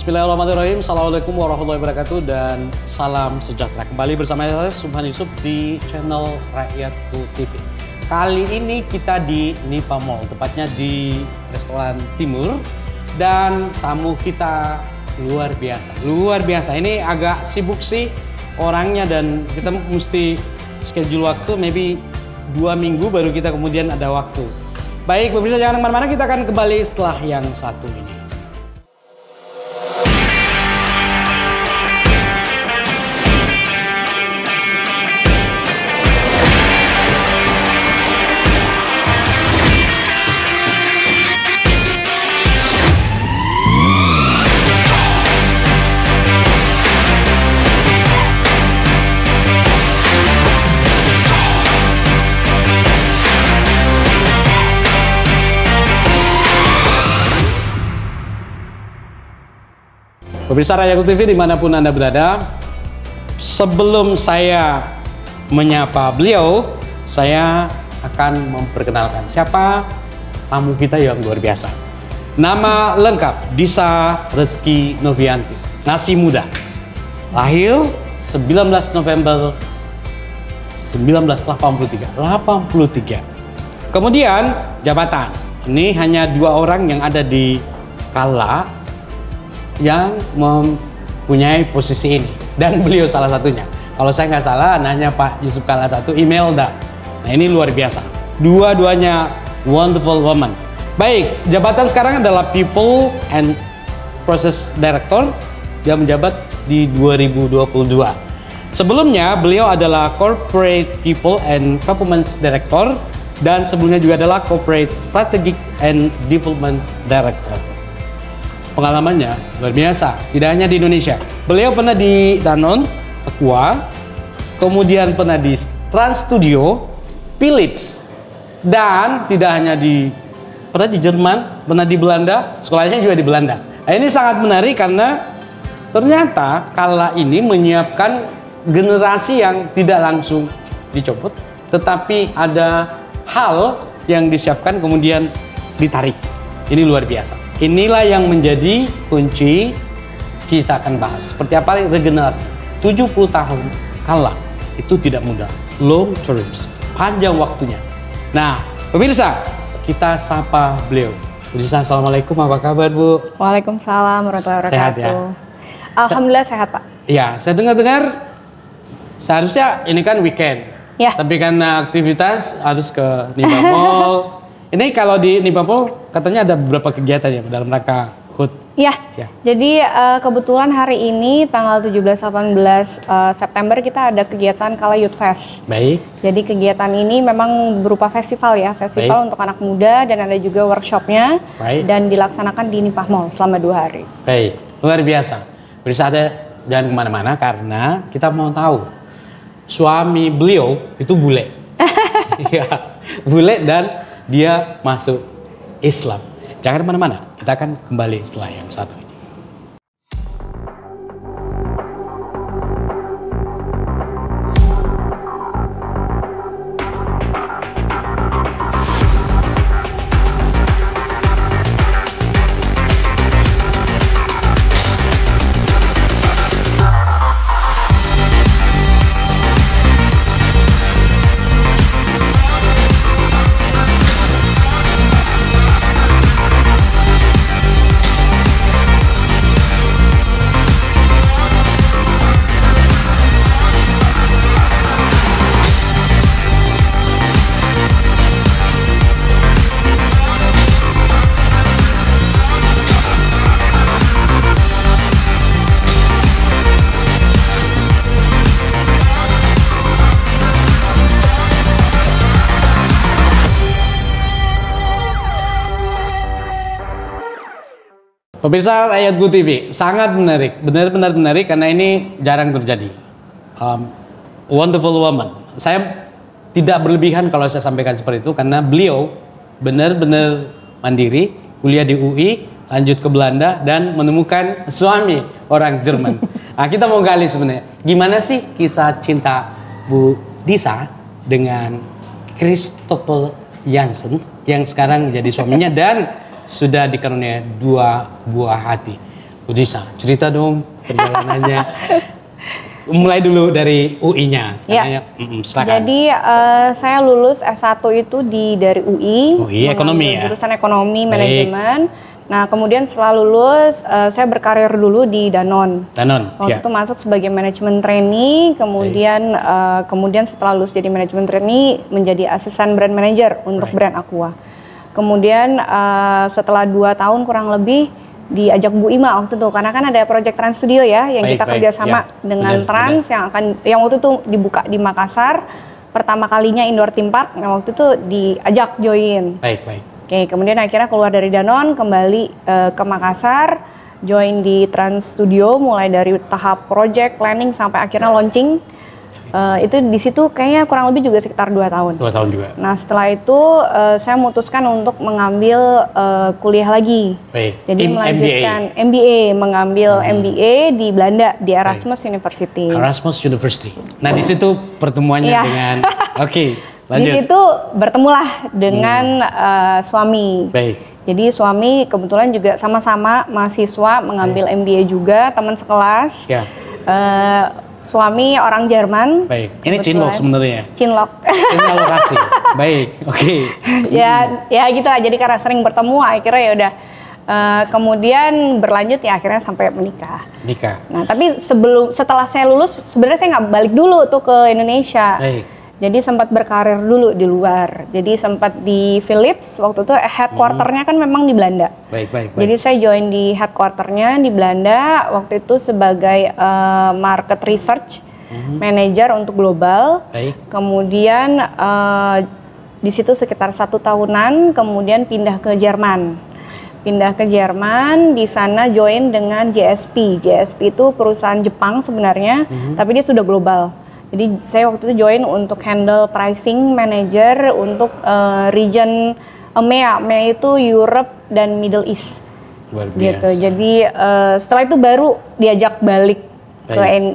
Bismillahirrahmanirrahim. Assalamualaikum warahmatullahi wabarakatuh dan salam sejahtera. Kembali bersama saya Subhan Yusuf di channel Rakyatku TV. Kali ini kita di Nipa Mall, tepatnya di restoran Timur, dan tamu kita luar biasa. Luar biasa. Ini agak sibuk sih orangnya dan kita mesti schedule waktu maybe 2 minggu baru kita kemudian ada waktu. Baik, pemirsa jangan kemana-mana, kita akan kembali setelah yang satu ini. Pemirsa Rakyatku TV dimanapun Anda berada, sebelum saya menyapa beliau, saya akan memperkenalkan siapa tamu kita yang luar biasa. Nama lengkap Disa Rezky Novianti, nasi muda. Lahir 19 November 1983. Kemudian jabatan, ini hanya 2 orang yang ada di Kala yang mempunyai posisi ini, dan beliau salah satunya. Kalau saya nggak salah, anaknya Pak Yusuf Kala 1, Imelda. Nah ini luar biasa. Dua-duanya wonderful woman. Baik, jabatan sekarang adalah People and Process Director yang menjabat di 2022. Sebelumnya beliau adalah Corporate People and Performance Director, dan sebelumnya juga adalah Corporate Strategic and Development Director. Pengalamannya luar biasa, tidak hanya di Indonesia. Beliau pernah di Danone, Aqua, kemudian pernah di Trans Studio, Philips, dan tidak hanya pernah di Jerman, pernah di Belanda, sekolahnya juga di Belanda. Nah, ini sangat menarik karena ternyata Kala ini menyiapkan generasi yang tidak langsung dicopot, tetapi ada hal yang disiapkan kemudian ditarik. Ini luar biasa. Inilah yang menjadi kunci kita akan bahas. Seperti apa regenerasi. 70 tahun Kala itu tidak mudah. Long terms, panjang waktunya. Nah, pemirsa, kita sapa beliau. Bu Disa, assalamualaikum, apa kabar Bu? Waalaikumsalam warahmatullahi wabarakatuh. Sehat ya? Alhamdulillah sehat Pak. Iya, saya dengar-dengar seharusnya ini kan weekend. Ya. Tapi karena aktivitas harus ke Nipa Mall. Ini kalau di Nipa Mall katanya ada beberapa kegiatan ya dalam rangka HUT. Ya. Jadi kebetulan hari ini tanggal 17-18 September kita ada kegiatan Kala Youth Fest. Baik. Jadi kegiatan ini memang berupa festival ya, festival untuk anak muda, dan ada juga workshopnya. Baik. Dan dilaksanakan di Nipa Mall selama 2 hari. Baik, luar biasa. Bisa ada, jangan kemana-mana karena kita mau tahu suami beliau itu bule. Iya, bule dan dia masuk Islam. Jangan kemana-mana, kita akan kembali setelah yang satu ini. Pemirsa Rakyatku TV, sangat menarik, benar-benar menarik karena ini jarang terjadi. Wonderful woman. Saya tidak berlebihan kalau saya sampaikan seperti itu karena beliau benar-benar mandiri, kuliah di UI, lanjut ke Belanda dan menemukan suami orang Jerman. Nah, kita mau gali sebenarnya, gimana sih kisah cinta Bu Disa dengan Christopher Jansen yang sekarang jadi suaminya dan sudah dikaruniai 2 buah hati. Bu Budisa, cerita dong perjalanannya. Mulai dulu dari UI-nya. Ya. Silakan. Jadi saya lulus S1 itu dari UI. UI ekonomi ya. Jurusan ekonomi manajemen. Nah, kemudian setelah lulus saya berkarir dulu di Danone. Waktu itu masuk sebagai manajemen trainee, kemudian setelah lulus jadi manajemen trainee menjadi asisten brand manager untuk brand Aqua. Kemudian setelah 2 tahun kurang lebih diajak Bu Ima waktu itu, karena kan ada project Trans Studio ya yang kita kerjasama dengan Trans yang waktu itu dibuka di Makassar, pertama kalinya indoor theme park. Nah, waktu itu diajak join. Oke, kemudian akhirnya keluar dari Danone, kembali ke Makassar, join di Trans Studio mulai dari tahap project planning sampai akhirnya launching. Itu di situ kayaknya kurang lebih juga sekitar 2 tahun. 2 tahun juga. Nah, setelah itu saya memutuskan untuk mengambil kuliah lagi. Jadi melanjutkan MBA, mengambil MBA di Belanda di Erasmus University. Erasmus University. Nah, di situ pertemuannya dengan lanjut. Di situ bertemulah dengan suami. Jadi suami kebetulan juga sama-sama mahasiswa mengambil MBA juga, teman sekelas. Suami orang Jerman. Ini Cinlok sebenarnya. Cinlok. Ini alokasi. Ya gitulah. Jadi karena sering bertemu, akhirnya ya udah. Kemudian berlanjut ya akhirnya sampai menikah. Nah, tapi setelah saya lulus, sebenarnya saya nggak balik dulu tuh ke Indonesia. Jadi sempat berkarir dulu di luar. Jadi sempat di Philips, waktu itu headquarternya kan memang di Belanda. Jadi saya join di headquarternya di Belanda, waktu itu sebagai market research manager untuk global. Kemudian di situ sekitar 1 tahunan, kemudian pindah ke Jerman. Di sana join dengan JSP. JSP itu perusahaan Jepang sebenarnya, tapi dia sudah global. Jadi saya waktu itu join untuk handle pricing manager untuk region EMEA. EMEA itu Europe dan Middle East. Gitu. Jadi setelah itu baru diajak balik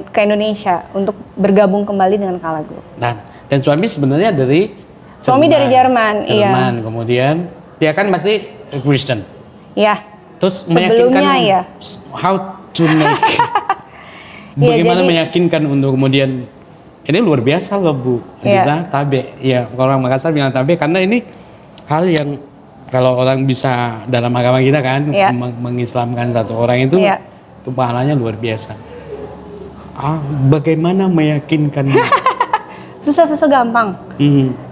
ke Indonesia untuk bergabung kembali dengan Kalago. Dan suami sebenarnya dari Jerman. Iya. Kemudian dia kan masih Kristen. Iya. Terus meyakinkan how to make bagaimana meyakinkan untuk kemudian ini luar biasa loh Bu, bisa tabe. Ya, orang Makassar bilang tabe karena ini hal yang kalau orang bisa dalam agama kita kan mengislamkan satu orang itu pahalanya luar biasa. Bagaimana meyakinkan? Susah gampang.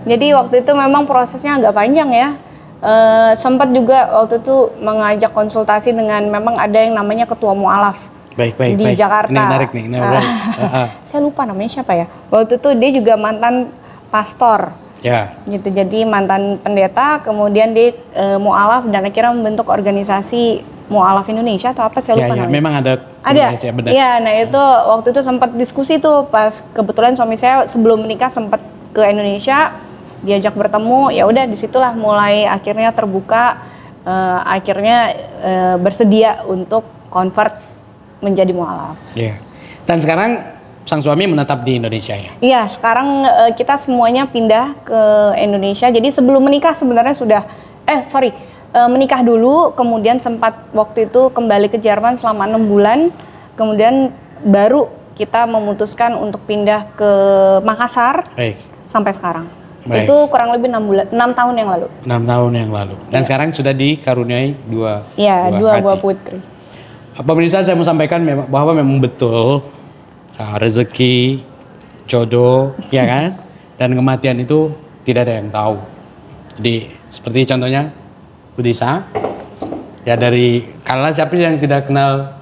Jadi waktu itu memang prosesnya agak panjang ya. Sempat juga waktu itu mengajak konsultasi dengan memang ada yang namanya ketua mualaf. Di Jakarta. Ini menarik nih. Saya lupa namanya siapa ya. Waktu itu dia juga mantan pastor. Gitu. Jadi mantan pendeta, kemudian dia mualaf dan akhirnya membentuk organisasi Mualaf Indonesia atau apa saya lupa namanya. Memang ada. Iya, nah itu waktu itu sempat diskusi tuh pas kebetulan suami saya sebelum menikah sempat ke Indonesia, diajak bertemu, ya udah disitulah mulai akhirnya terbuka, akhirnya bersedia untuk convert menjadi mualaf. Dan sekarang sang suami menetap di Indonesia ya? Iya, sekarang kita semuanya pindah ke Indonesia. Jadi sebelum menikah sebenarnya sudah, menikah dulu, kemudian sempat waktu itu kembali ke Jerman selama 6 bulan, kemudian baru kita memutuskan untuk pindah ke Makassar sampai sekarang. Itu kurang lebih 6 tahun yang lalu. 6 tahun yang lalu. Dan sekarang sudah dikaruniai dua buah putri. Pemirsa, saya mau sampaikan bahwa memang betul rezeki, jodoh, ya kan, dan kematian itu tidak ada yang tahu. Jadi seperti contohnya Budisa, ya dari Kala, siapa yang tidak kenal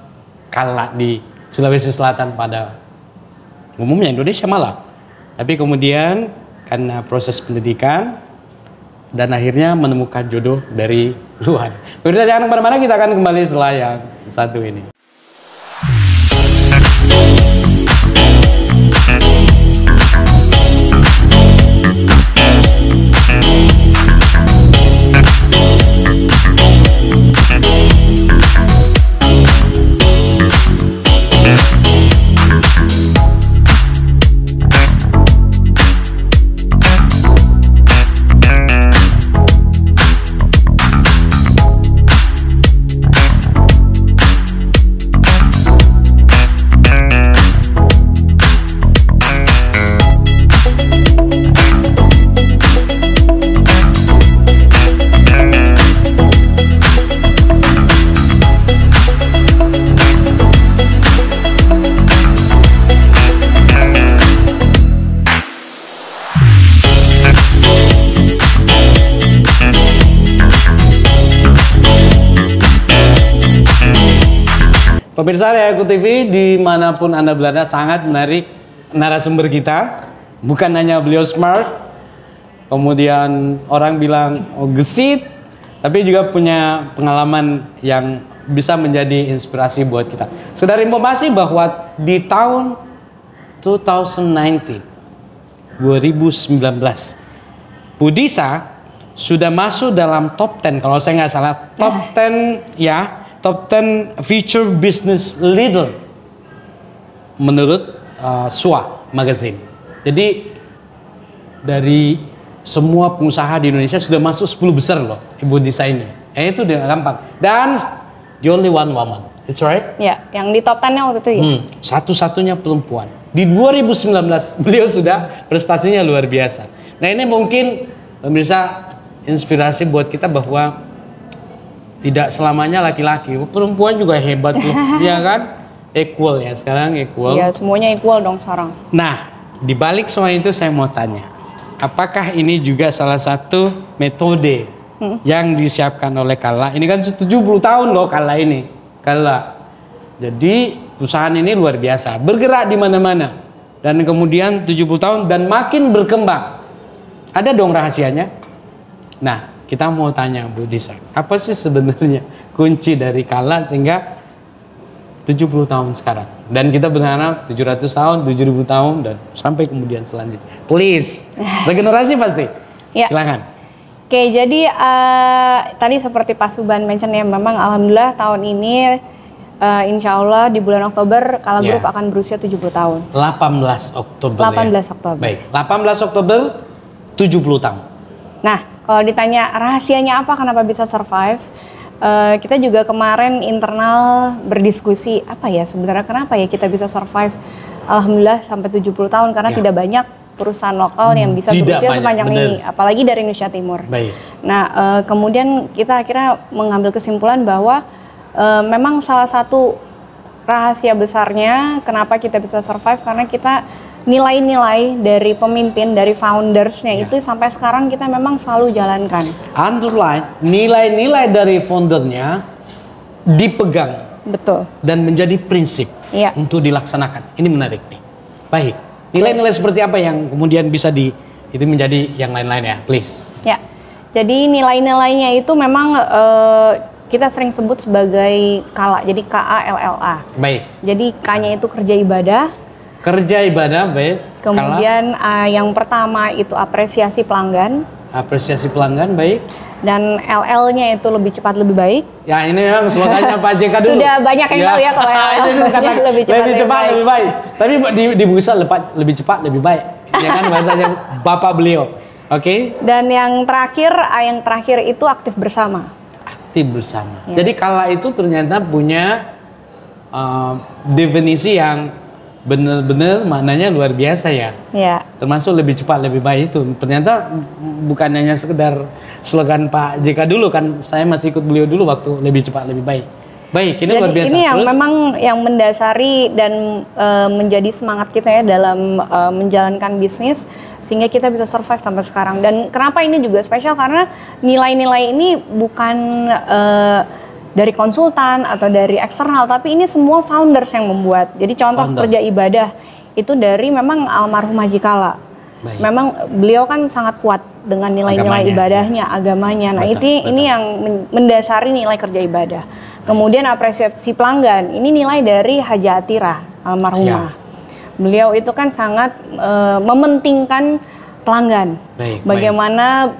Kala di Sulawesi Selatan pada umumnya Indonesia malah. Tapi kemudian karena proses pendidikan dan akhirnya menemukan jodoh dari luar. Pemirsa, jangan kemana-mana, kita akan kembali setelah yang satu ini. Pemirsa Reaku TV dimanapun Anda berada, sangat menarik narasumber kita. Bukan hanya beliau smart, kemudian orang bilang gesit, tapi juga punya pengalaman yang bisa menjadi inspirasi buat kita. Sekedar informasi bahwa di tahun 2019, Budisa sudah masuk dalam top 10, kalau saya nggak salah, top 10 future business leader menurut SWA Magazine. Jadi dari semua pengusaha di Indonesia sudah masuk 10 besar loh Ibu Disa ini. Itu udah gampang. Dan the only one woman. It's right? Ya, yang di top 10-nya waktu itu ya. Satu-satunya perempuan. Di 2019 beliau sudah prestasinya luar biasa. Nah, ini mungkin pemirsa inspirasi buat kita bahwa tidak selamanya laki-laki, perempuan juga hebat loh, ya kan? Equal ya, sekarang equal. Ya, semuanya equal dong sekarang. Nah, di balik semua itu saya mau tanya, apakah ini juga salah satu metode yang disiapkan oleh Kala? Ini kan 70 tahun loh Kala ini. Kala. Jadi perusahaan ini luar biasa, bergerak di mana-mana. Dan kemudian 70 tahun dan makin berkembang. Ada dong rahasianya? Nah, kita mau tanya Bu Disa, apa sih sebenarnya kunci dari Kala sehingga 70 tahun sekarang? Dan kita berharap 700 tahun, 7000 tahun, dan sampai kemudian selanjutnya. Please, regenerasi pasti. Ya. Silakan. Oke, jadi tadi seperti Pak Suban mention ya, memang alhamdulillah tahun ini insya Allah di bulan Oktober Kala Group akan berusia 70 tahun. 18 Oktober 18 Oktober. Baik, 18 Oktober 70 tahun. Nah, kalau ditanya rahasianya apa kenapa bisa survive, kita juga kemarin internal berdiskusi apa ya sebenarnya kenapa ya kita bisa survive alhamdulillah sampai 70 tahun karena tidak banyak perusahaan lokal yang bisa berusia sepanjang ini, apalagi dari Indonesia Timur. Baik. Nah, kemudian kita akhirnya mengambil kesimpulan bahwa memang salah satu rahasia besarnya kenapa kita bisa survive karena kita nilai-nilai dari pemimpin, dari foundersnya itu sampai sekarang kita memang selalu jalankan. Underline, nilai-nilai dari foundernya dipegang. Betul. Dan menjadi prinsip untuk dilaksanakan. Ini menarik nih. Baik, nilai-nilai seperti apa yang kemudian bisa itu menjadi yang lain-lain ya, please. Ya, jadi nilai-nilainya itu memang kita sering sebut sebagai KALA, jadi KALLA. Baik. Jadi K-nya itu kerja ibadah. Kerja ibadah, baik. Kemudian yang pertama itu apresiasi pelanggan. Apresiasi pelanggan, baik. Dan LL-nya itu lebih cepat lebih baik. Ya ini memang slogannya Pak JK dulu. Sudah banyak yang tahu ya kalau LL. lebih cepat lebih baik. Tapi di Busa lebih cepat lebih baik. Ya kan bahasanya Bapak beliau. Oke. Dan yang terakhir itu aktif bersama. Aktif bersama. Jadi Kala itu ternyata punya definisi yang benar-benar maknanya luar biasa ya. Termasuk lebih cepat lebih baik itu. Ternyata bukan hanya sekedar slogan Pak JK dulu kan. Saya masih ikut beliau dulu waktu lebih cepat lebih baik. Baik, ini luar biasa. Ini yang memang yang mendasari dan menjadi semangat kita ya dalam menjalankan bisnis sehingga kita bisa survive sampai sekarang. Dan kenapa ini juga spesial karena nilai-nilai ini bukan dari konsultan atau dari eksternal, tapi ini semua founders yang membuat. Jadi contoh kerja ibadah itu dari memang almarhum Haji Kala. Baik. Memang beliau kan sangat kuat dengan nilai-nilai ibadahnya, agamanya. Nah, ini yang mendasari nilai kerja ibadah. Kemudian apresiasi pelanggan, ini nilai dari Haji Atira almarhumah. Beliau itu kan sangat mementingkan pelanggan. Bagaimana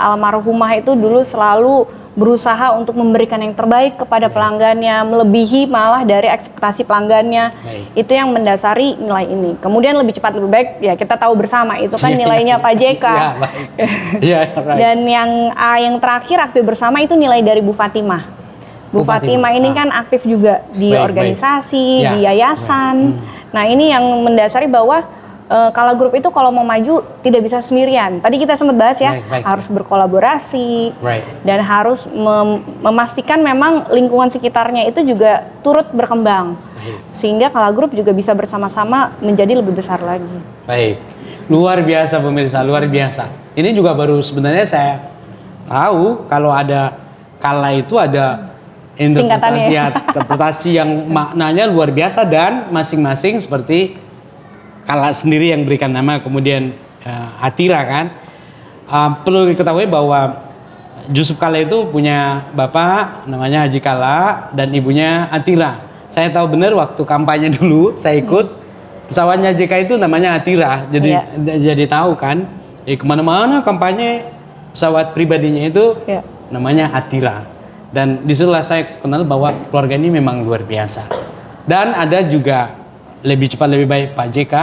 almarhumah itu dulu selalu berusaha untuk memberikan yang terbaik kepada pelanggannya, melebihi malah dari ekspektasi pelanggannya. Itu yang mendasari nilai ini. Kemudian lebih cepat lebih baik, ya kita tahu bersama itu kan nilainya Pak JK. Dan yang terakhir aktif bersama itu nilai dari Bu Fatimah. Bu Fatimah ini kan aktif juga di organisasi, di yayasan. Nah ini yang mendasari bahwa Kala Group itu kalau mau maju tidak bisa sendirian. Tadi kita sempat bahas ya, harus berkolaborasi dan harus memastikan memang lingkungan sekitarnya itu juga turut berkembang. Sehingga Kala Group juga bisa bersama-sama menjadi lebih besar lagi. Baik, luar biasa pemirsa, luar biasa. Ini juga baru sebenarnya saya tahu kalau ada Kala itu ada interpretasi yang maknanya luar biasa, dan masing-masing seperti Kala sendiri yang berikan nama, kemudian Atira kan. Perlu diketahui bahwa Yusuf Kala itu punya bapak namanya Haji Kala dan ibunya Atira. Saya tahu benar waktu kampanye dulu saya ikut, pesawatnya JK itu namanya Atira, jadi tahu kan. Kemana-mana kampanye pesawat pribadinya itu namanya Atira. Dan disitulah saya kenal bahwa keluarga ini memang luar biasa. Dan ada juga lebih cepat lebih baik Pak JK,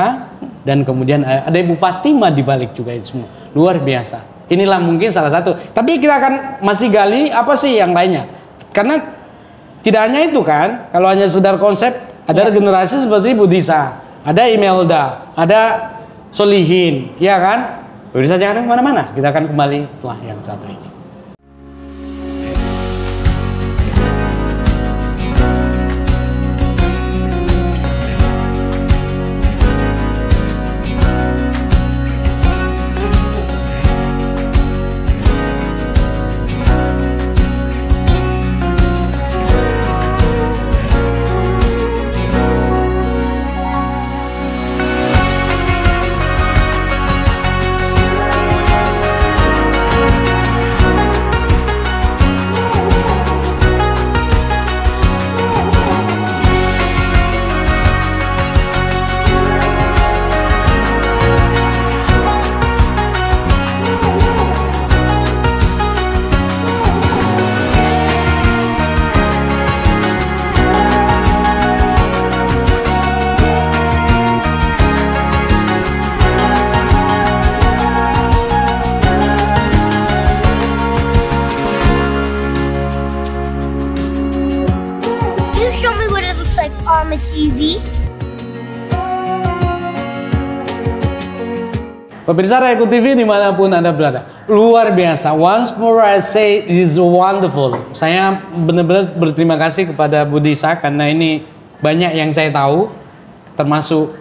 dan kemudian ada Ibu Fatima di balik juga itu semua. Luar biasa. Inilah mungkin salah satu. Tapi kita akan masih gali apa sih yang lainnya. Karena tidak hanya itu kan, kalau hanya sekedar konsep, ada generasi seperti Budisa, ada Imelda, ada Solihin, ya kan? Budisa jangan kemana-mana, kita akan kembali setelah yang satu ini. on the TV. Pemirsa Rayaku TV dimanapun Anda berada, luar biasa. Once more I say it is wonderful. Saya benar-benar berterima kasih kepada Budisa karena ini banyak yang saya tahu, termasuk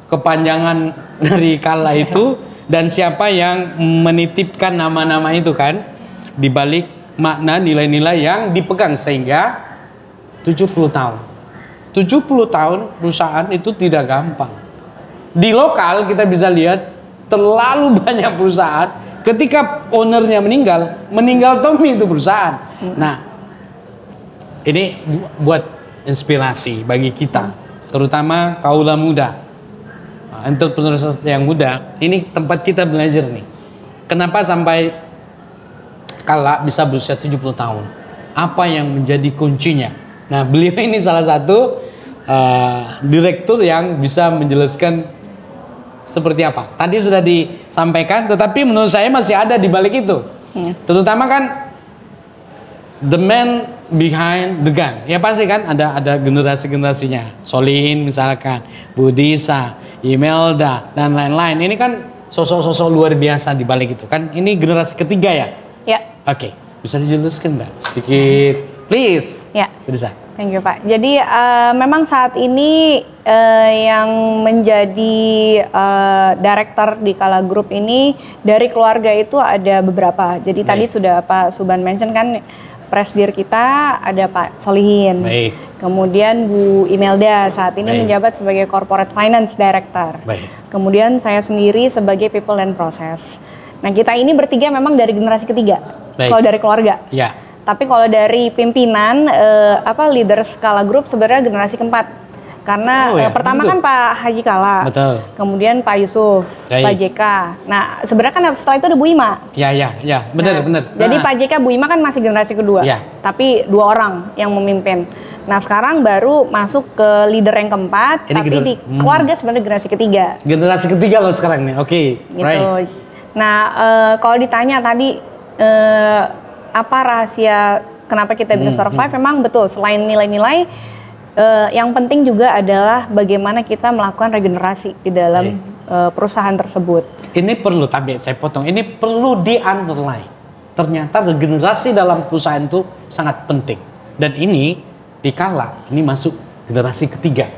kepanjangan dari Kala itu dan siapa yang menitipkan nama-nama itu kan, dibalik makna nilai-nilai yang dipegang sehingga 70 tahun. 70 tahun perusahaan itu tidak gampang. Di lokal kita bisa lihat terlalu banyak perusahaan, ketika ownernya meninggal Tommy itu perusahaan. Nah, ini buat inspirasi bagi kita, terutama kaula muda, entrepreneur yang muda. Ini tempat kita belajar nih. Kenapa sampai Kala bisa berusia 70 tahun? Apa yang menjadi kuncinya? Nah, beliau ini salah satu direktur yang bisa menjelaskan seperti apa. Tadi sudah disampaikan, tetapi menurut saya masih ada di balik itu. Terutama kan the man behind the gun. Ya pasti kan ada generasi-generasinya. Solihin misalkan, Budisa, Imelda dan lain-lain. Ini kan sosok-sosok luar biasa di balik itu kan. Ini generasi ketiga ya? Ya. Oke, bisa dijelaskan Mbak sedikit, please. Ya. Budisa. Thank you Pak. Jadi memang saat ini yang menjadi director di Kala Group ini dari keluarga itu ada beberapa. Jadi tadi sudah Pak Suban mention kan, presidir kita ada Pak Solihin. Baik. Kemudian Bu Imelda saat ini menjabat sebagai Corporate Finance Director. Baik. Kemudian saya sendiri sebagai People and Process. Nah kita ini bertiga memang dari generasi ketiga. Kalau dari keluarga. Ya. Tapi kalau dari pimpinan leader Kala Group sebenarnya generasi keempat. Karena pertama kan Pak Haji Kala. Betul. Kemudian Pak Yusuf, Pak JK. Nah, sebenarnya kan setelah itu ada Bu Ima. Ya, benar. Jadi Pak JK, Bu Ima kan masih generasi kedua. Ya. Tapi 2 orang yang memimpin. Nah, sekarang baru masuk ke leader yang keempat, tapi di keluarga sebenarnya generasi ketiga. Generasi ketiga loh sekarang nih. Oke. Gitu. Right. Nah, kalau ditanya tadi apa rahasia kenapa kita bisa survive, memang betul selain nilai-nilai yang penting juga adalah bagaimana kita melakukan regenerasi di dalam perusahaan tersebut. Ini perlu, tapi saya potong, ini perlu di-underline. Ternyata regenerasi dalam perusahaan itu sangat penting. Dan ini di Kala, ini masuk generasi ketiga.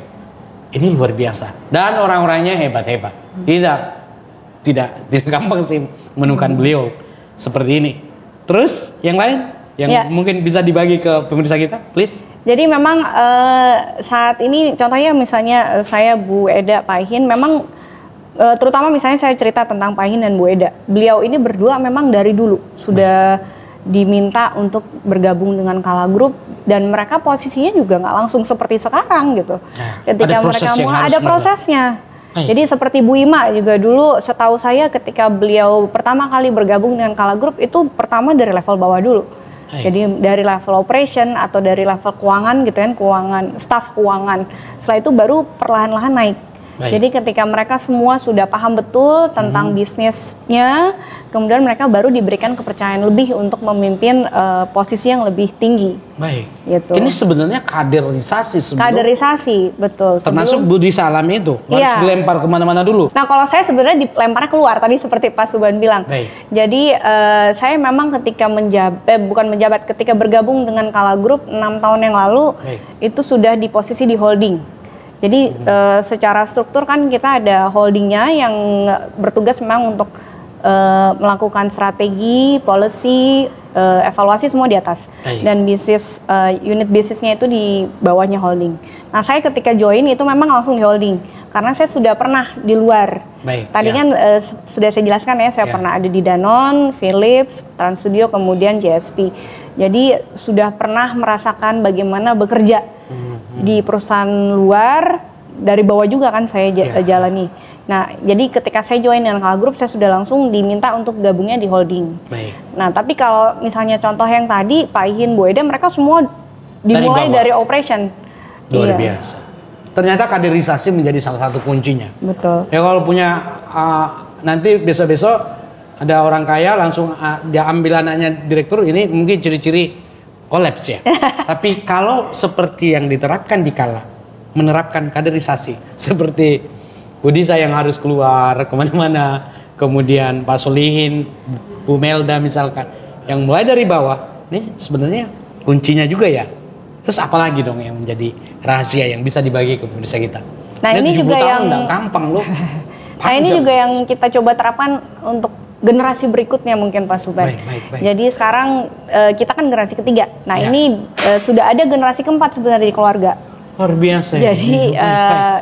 Ini luar biasa. Dan orang-orangnya hebat-hebat. Tidak gampang sih menemukan beliau seperti ini. Terus yang lain? yang mungkin bisa dibagi ke pemirsa kita, please? Jadi memang saat ini contohnya misalnya saya Bu Eda, Pak Hin, memang terutama misalnya saya cerita tentang Pak Hin dan Bu Eda. Beliau ini berdua memang dari dulu sudah diminta untuk bergabung dengan Kala Group dan mereka posisinya juga nggak langsung seperti sekarang gitu. Ketika mereka mulai ada prosesnya. Jadi seperti Bu Ima juga dulu, setahu saya ketika beliau pertama kali bergabung dengan Kala Group itu pertama dari level bawah dulu. Jadi dari level operation atau dari level keuangan gitu kan, staf keuangan. Setelah itu baru perlahan-lahan naik. Jadi ketika mereka semua sudah paham betul tentang bisnisnya, kemudian mereka baru diberikan kepercayaan lebih untuk memimpin posisi yang lebih tinggi. Gitu. Ini sebenarnya kaderisasi sebelum. Kaderisasi, betul. Termasuk Budi Salam itu harus dilempar kemana-mana dulu. Nah kalau saya sebenarnya dilemparnya keluar tadi seperti Pak Suban bilang. Jadi saya memang ketika ketika bergabung dengan Kala Group 6 tahun yang lalu itu sudah di posisi di holding. Jadi secara struktur kan kita ada holdingnya yang bertugas memang untuk melakukan strategi, policy, evaluasi semua di atas. Dan bisnis unit bisnisnya itu di bawahnya holding. Nah saya ketika join itu memang langsung di holding karena saya sudah pernah di luar. Tadi kan sudah saya jelaskan ya, saya pernah ada di Danone, Philips, Trans Studio, kemudian JSP. Jadi sudah pernah merasakan bagaimana bekerja di perusahaan luar, dari bawah juga kan saya jalani. Nah, jadi ketika saya join dengan Kala Group, saya sudah langsung diminta untuk gabungnya di holding. Nah, tapi kalau misalnya contoh yang tadi, Pak Hin, Bu Eda, mereka semua dimulai dari operation. Luar biasa. Ternyata kaderisasi menjadi salah satu kuncinya. Betul. Ya kalau punya, nanti besok-besok ada orang kaya langsung dia ambil anaknya direktur, ini mungkin ciri-ciri kolaps ya. Tapi kalau seperti yang diterapkan di Kala, menerapkan kaderisasi seperti Budisa yang harus keluar kemana-mana, kemudian Pak Solihin, Bu Melda misalkan, yang mulai dari bawah, ini sebenarnya kuncinya juga ya. Terus apalagi dong yang menjadi rahasia yang bisa dibagi ke pemirsa kita? Nah ini juga yang gampang loh. Nah ini juga yang kita coba terapkan untuk generasi berikutnya mungkin Pak Suban. Jadi sekarang kita kan generasi ketiga. Nah ini sudah ada generasi keempat sebenarnya di keluarga. Luar biasa. Jadi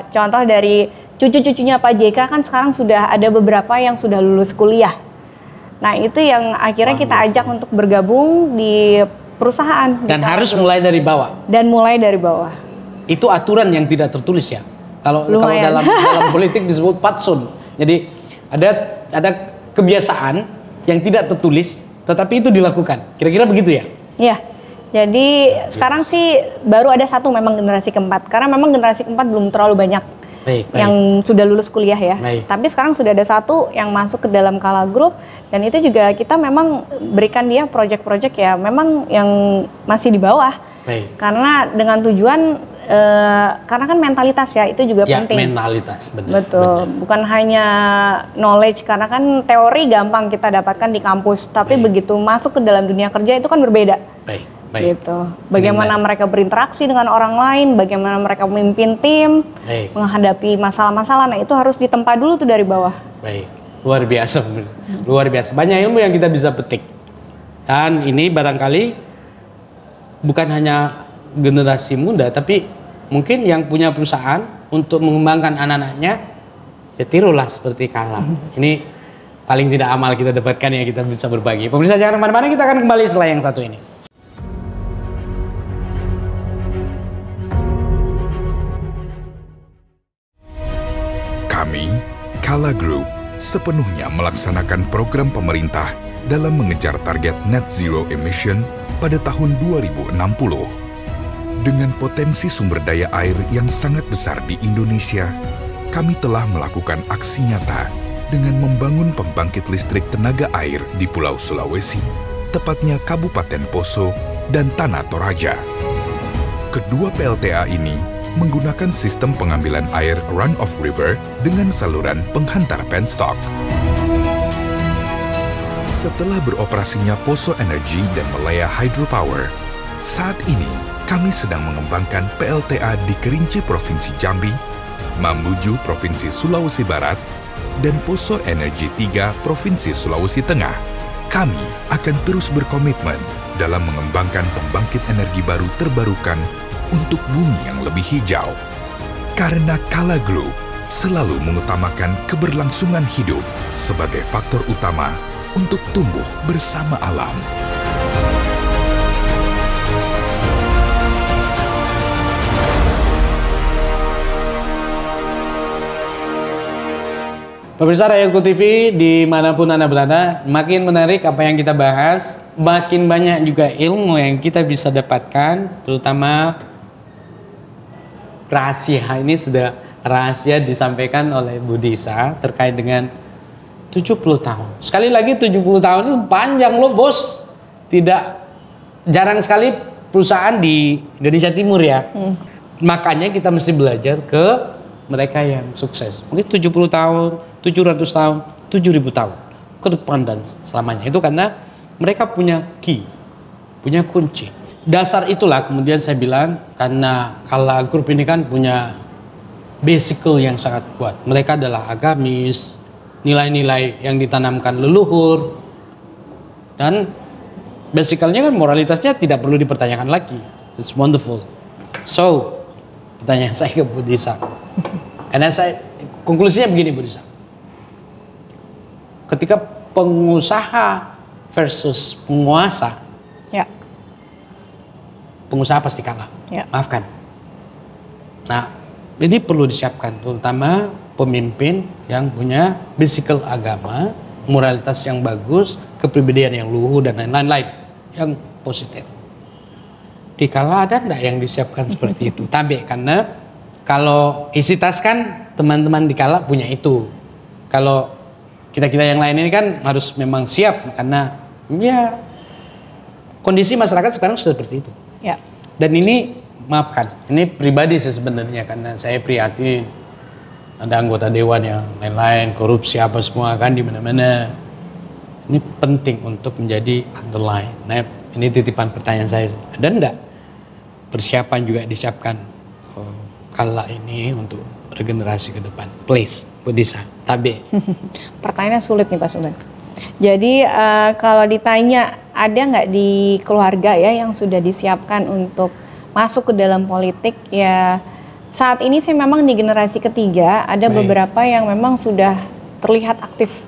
contoh dari cucu-cucunya Pak JK kan sekarang sudah ada beberapa yang sudah lulus kuliah. Nah itu yang akhirnya kita ajak untuk bergabung di perusahaan. Dan harus mulai dari bawah. Dan mulai dari bawah. Itu aturan yang tidak tertulis ya. Kalau dalam politik disebut patsun. Jadi ada kebiasaan yang tidak tertulis, tetapi itu dilakukan. Kira-kira begitu ya? Iya. Jadi sekarang sih baru ada satu memang generasi keempat. Karena memang generasi keempat belum terlalu banyak yang sudah lulus kuliah ya. Tapi sekarang sudah ada satu yang masuk ke dalam Kala Group. Dan itu juga kita memang berikan dia project-project ya memang yang masih di bawah. Karena dengan tujuan, karena kan mentalitas ya itu juga penting. Mentalitas, benar. Betul, bukan hanya knowledge, karena kan teori gampang kita dapatkan di kampus, tapi begitu masuk ke dalam dunia kerja itu kan berbeda. Gitu. Bagaimana mereka berinteraksi dengan orang lain, bagaimana mereka memimpin tim, menghadapi masalah-masalah, nah itu harus ditempa dulu tuh dari bawah. Luar biasa, luar biasa. Banyak ilmu yang kita bisa petik. Dan ini barangkali bukan hanya generasi muda, tapi mungkin yang punya perusahaan untuk mengembangkan anak-anaknya, ya tirulah seperti Kala. Ini paling tidak amal kita dapatkan ya, kita bisa berbagi. Pemirsa jangan kemana-mana, kita akan kembali setelah yang satu ini. Kami, Kala Group, sepenuhnya melaksanakan program pemerintah dalam mengejar target net zero emission pada tahun 2060. Dengan potensi sumber daya air yang sangat besar di Indonesia, kami telah melakukan aksi nyata dengan membangun pembangkit listrik tenaga air di Pulau Sulawesi, tepatnya Kabupaten Poso dan Tanah Toraja. Kedua PLTA ini menggunakan sistem pengambilan air run-off river dengan saluran penghantar penstock. Setelah beroperasinya Poso Energy dan Malaya Hydropower, saat ini kami sedang mengembangkan PLTA di Kerinci Provinsi Jambi, Mamuju Provinsi Sulawesi Barat, dan Poso Energy 3 Provinsi Sulawesi Tengah. Kami akan terus berkomitmen dalam mengembangkan pembangkit energi baru terbarukan untuk bumi yang lebih hijau. Karena Kala Group selalu mengutamakan keberlangsungan hidup sebagai faktor utama untuk tumbuh bersama alam. Pemirsa Rayaku TV dimanapun Anda berada, makin menarik apa yang kita bahas, makin banyak juga ilmu yang kita bisa dapatkan, terutama rahasia ini sudah rahasia disampaikan oleh Bu Disa terkait dengan 70 tahun. Sekali lagi 70 tahun itu panjang loh bos. Tidak jarang sekali perusahaan di Indonesia Timur ya. Makanya kita mesti belajar ke mereka yang sukses. Mungkin 70 tahun, 700 tahun, 7.000 tahun ke depan dan selamanya. Itu karena mereka punya key, punya kunci. Dasar itulah kemudian saya bilang karena Kala Group ini kan punya basical yang sangat kuat. Mereka adalah agamis, nilai-nilai yang ditanamkan leluhur, dan basicalnya kan moralitasnya tidak perlu dipertanyakan lagi. It's wonderful. So, pertanyaan saya ke Bu Disa. Karena konklusinya begini Bu Disa. Ketika pengusaha versus penguasa, Ya. pengusaha pasti kalah. Ya. Maafkan. Nah, ini perlu disiapkan, terutama pemimpin yang punya basical agama, moralitas yang bagus, kepribadian yang luhur dan lain-lain yang positif. Di Kala ada enggak yang disiapkan seperti itu? Tabe, karena kalau isi tas kan teman-teman di Kala punya itu. Kalau kita-kita yang lain ini kan harus memang siap karena ya kondisi masyarakat sekarang sudah seperti itu. Ya. Dan ini maafkan, ini pribadi sih sebenarnya karena saya prihatin ada anggota dewan yang lain-lain, korupsi apa semua kan di mana-mana. Ini penting untuk menjadi underline. Nah, ini titipan pertanyaan saya. Ada enggak persiapan juga disiapkan Kala ini untuk regenerasi ke depan? Please, Bu Disa, Tabe. Pertanyaannya sulit nih Pak Subhan. Jadi kalau ditanya ada nggak di keluarga ya yang sudah disiapkan untuk masuk ke dalam politik, ya saat ini sih memang di generasi ketiga ada beberapa yang memang sudah terlihat aktif.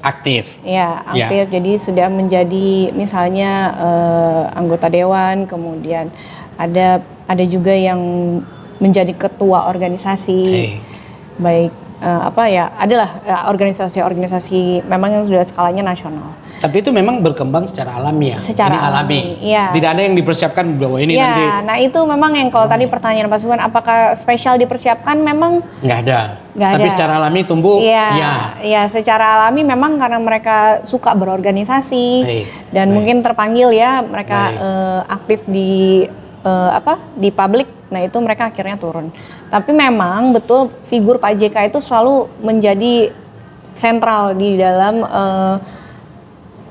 Aktif. Ya, aktif. Ya. Jadi sudah menjadi misalnya anggota dewan, kemudian ada juga yang menjadi ketua organisasi. Baik adalah organisasi-organisasi memang yang sudah skalanya nasional. Tapi itu memang berkembang secara alami ya. Secara ini alami. Ya. Tidak ada yang dipersiapkan bahwa ini ya, nanti. Nah itu memang yang kalau tadi pertanyaan Pak Subhan, apakah spesial dipersiapkan? Memang nggak ada. Tapi ada. Secara alami tumbuh. Ya, secara alami memang karena mereka suka berorganisasi. Dan mungkin terpanggil ya mereka aktif di publik. Nah itu mereka akhirnya turun. Tapi memang betul figur Pak JK itu selalu menjadi sentral di dalam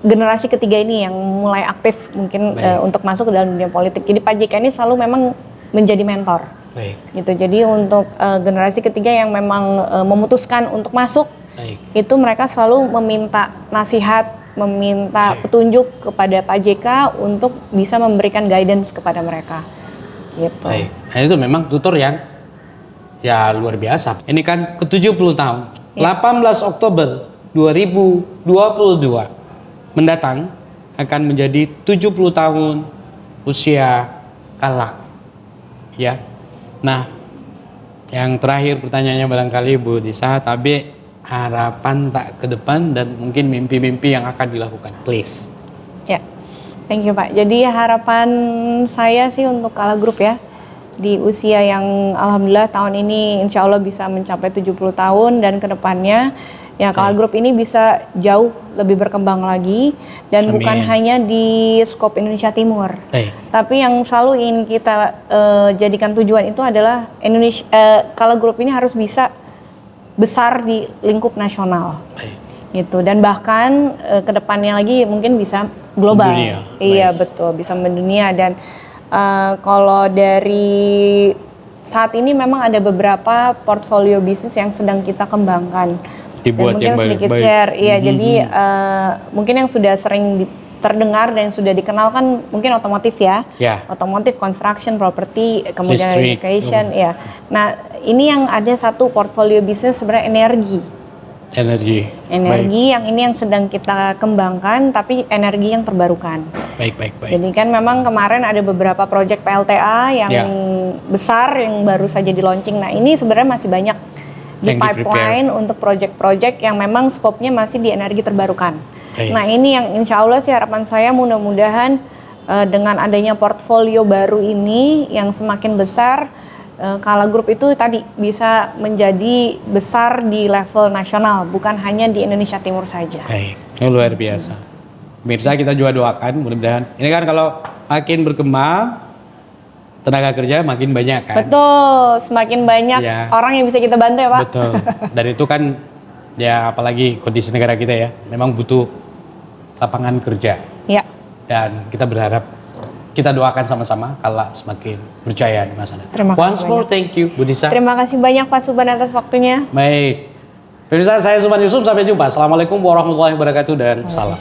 generasi ketiga ini yang mulai aktif mungkin untuk masuk ke dalam dunia politik. Jadi Pak JK ini selalu memang menjadi mentor. Gitu. Jadi untuk generasi ketiga yang memang memutuskan untuk masuk, itu mereka selalu meminta nasihat, meminta petunjuk kepada Pak JK untuk bisa memberikan guidance kepada mereka. Gitu. Nah itu memang tutor yang ya luar biasa. Ini kan ke-70 tahun. 18 Oktober 2022 mendatang akan menjadi 70 tahun usia Kala. Ya. Nah, yang terakhir pertanyaannya barangkali Bu Disa, tapi harapan tak ke depan dan mungkin mimpi-mimpi yang akan dilakukan, please. Ya. Thank you Pak. Jadi harapan saya sih untuk Kala Group ya, di usia yang alhamdulillah tahun ini insya Allah bisa mencapai 70 tahun dan kedepannya ya Kala Group ini bisa jauh lebih berkembang lagi dan bukan hanya di skop Indonesia Timur. Tapi yang selalu ingin kita jadikan tujuan itu adalah Kala Group ini harus bisa besar di lingkup nasional. Gitu, dan bahkan kedepannya lagi mungkin bisa global. Mendunia. Iya betul, bisa mendunia. Dan kalau dari saat ini memang ada beberapa portfolio bisnis yang sedang kita kembangkan. dibuat dan mungkin yang sedikit baik. share. Iya, jadi mungkin yang sudah sering terdengar dan sudah dikenal kan mungkin otomotif ya. Otomotif, construction, property, kemudian education ya. Nah, ini yang ada satu portfolio bisnis sebenarnya energi yang ini yang sedang kita kembangkan, tapi energi yang terbarukan. Baik. Jadi kan memang kemarin ada beberapa proyek PLTA yang besar yang baru saja di launching. Nah, ini sebenarnya masih banyak di pipeline untuk proyek-proyek yang memang skopnya masih di energi terbarukan. Nah, ini yang insya Allah sih harapan saya mudah-mudahan dengan adanya portfolio baru ini yang semakin besar, Kala Group itu tadi bisa menjadi besar di level nasional, bukan hanya di Indonesia Timur saja. Baik, ini luar biasa. Mirsa, kita juga doakan mudah-mudahan. Ini kan kalau makin berkembang, tenaga kerja makin banyak kan. Betul, semakin banyak orang yang bisa kita bantu ya Pak. Betul, dan itu kan ya apalagi kondisi negara kita ya, memang butuh lapangan kerja. Ya. Dan kita berharap, kita doakan sama-sama Kala semakin berjaya di masa depan. Terima kasih Once more, thank you Bu Disa. Terima kasih banyak Pak Suban atas waktunya. Baik, pemirsa, saya Suban Yusuf, sampai jumpa. Assalamualaikum warahmatullahi wabarakatuh dan salam.